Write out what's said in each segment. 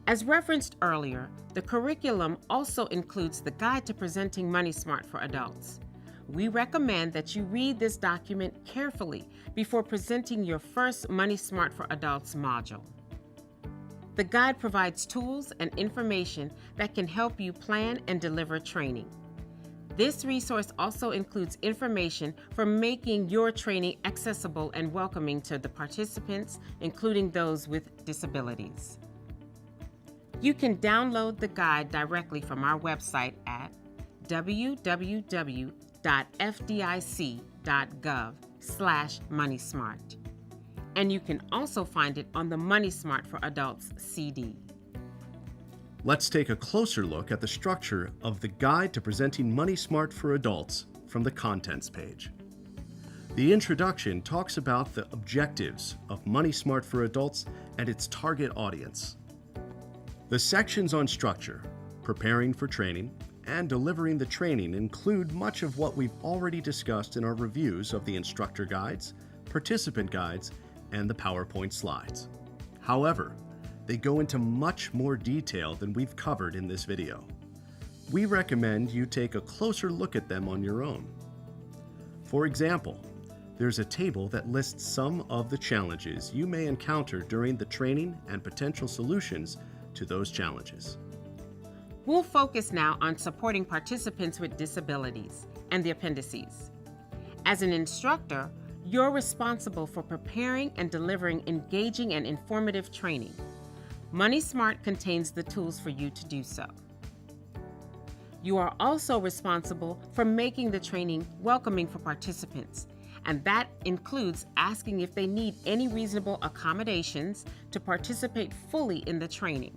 As referenced earlier, the curriculum also includes the Guide to Presenting Money Smart for Adults. We recommend that you read this document carefully before presenting your first Money Smart for Adults module. The guide provides tools and information that can help you plan and deliver training. This resource also includes information for making your training accessible and welcoming to the participants, including those with disabilities. You can download the guide directly from our website at www.fdic.gov/MoneySmart. And you can also find it on the Money Smart for Adults CD. Let's take a closer look at the structure of the Guide to Presenting Money Smart for Adults from the Contents page. The introduction talks about the objectives of Money Smart for Adults and its target audience. The sections on structure, preparing for training, and delivering the training include much of what we've already discussed in our reviews of the instructor guides, participant guides, and the PowerPoint slides. However, they go into much more detail than we've covered in this video. We recommend you take a closer look at them on your own. For example, there's a table that lists some of the challenges you may encounter during the training and potential solutions to those challenges. We'll focus now on supporting participants with disabilities and the appendices. As an instructor, you're responsible for preparing and delivering engaging and informative training. Money Smart contains the tools for you to do so. You are also responsible for making the training welcoming for participants, and that includes asking if they need any reasonable accommodations to participate fully in the training.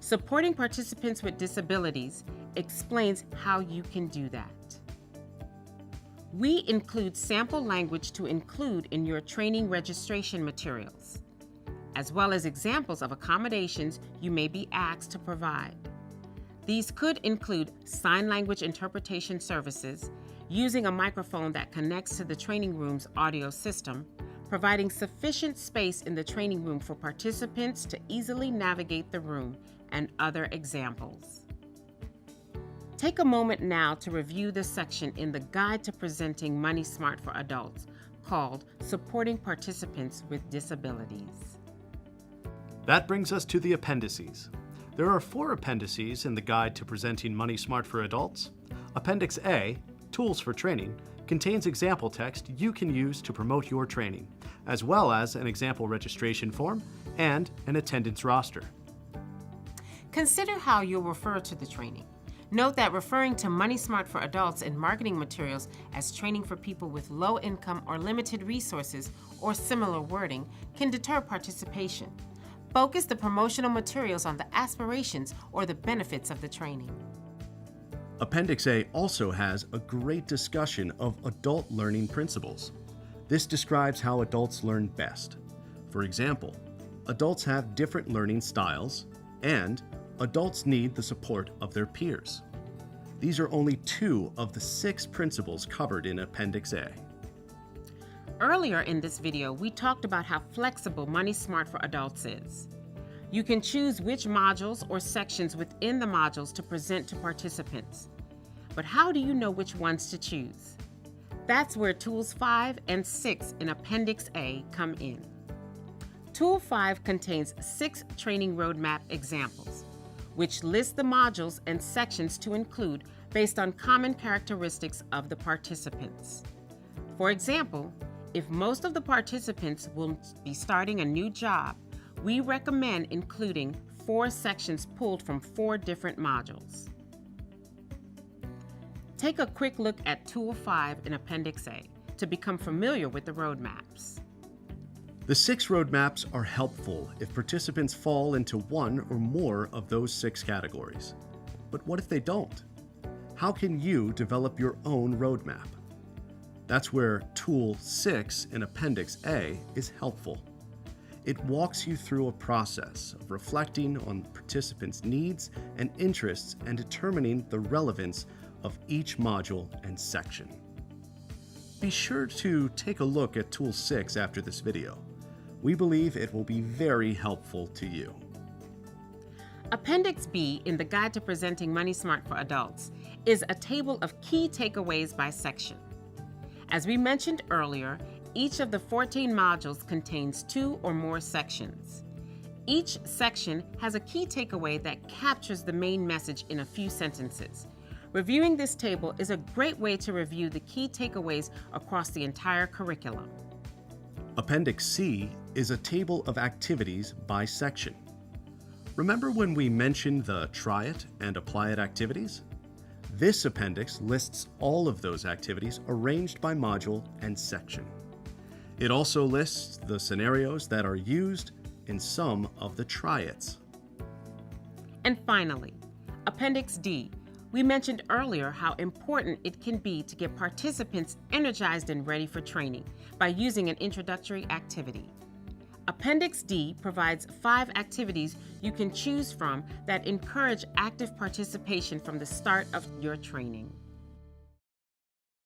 Supporting participants with disabilities explains how you can do that. We include sample language to include in your training registration materials, as well as examples of accommodations you may be asked to provide. These could include sign language interpretation services, using a microphone that connects to the training room's audio system, providing sufficient space in the training room for participants to easily navigate the room, and other examples. Take a moment now to review the section in the Guide to Presenting Money Smart for Adults called Supporting Participants with Disabilities. That brings us to the appendices. There are 4 appendices in the Guide to Presenting Money Smart for Adults. Appendix A, Tools for Training, contains example text you can use to promote your training, as well as an example registration form and an attendance roster. Consider how you'll refer to the training. Note that referring to Money Smart for Adults in marketing materials as training for people with low income or limited resources or similar wording can deter participation. Focus the promotional materials on the aspirations or the benefits of the training. Appendix A also has a great discussion of adult learning principles. This describes how adults learn best. For example, adults have different learning styles, and adults need the support of their peers. These are only 2 of the 6 principles covered in Appendix A. Earlier in this video, we talked about how flexible Money Smart for Adults is. You can choose which modules or sections within the modules to present to participants. But how do you know which ones to choose? That's where Tools 5 and 6 in Appendix A come in. Tool 5 contains 6 training roadmap examples, which list the modules and sections to include based on common characteristics of the participants. For example, if most of the participants will be starting a new job, we recommend including 4 sections pulled from 4 different modules. Take a quick look at Tool 5 in Appendix A to become familiar with the roadmaps. The 6 roadmaps are helpful if participants fall into one or more of those 6 categories. But what if they don't? How can you develop your own roadmap? That's where Tool 6 in Appendix A is helpful. It walks you through a process of reflecting on participants' needs and interests and determining the relevance of each module and section. Be sure to take a look at Tool 6 after this video. We believe it will be very helpful to you. Appendix B in the Guide to Presenting Money Smart for Adults is a table of key takeaways by section. As we mentioned earlier, each of the 14 modules contains 2 or more sections. Each section has a key takeaway that captures the main message in a few sentences. Reviewing this table is a great way to review the key takeaways across the entire curriculum. Appendix C is a table of activities by section. Remember when we mentioned the Try It and Apply It activities? This appendix lists all of those activities arranged by module and section. It also lists the scenarios that are used in some of the try-its. And finally, Appendix D. We mentioned earlier how important it can be to get participants energized and ready for training by using an introductory activity. Appendix D provides 5 activities you can choose from that encourage active participation from the start of your training.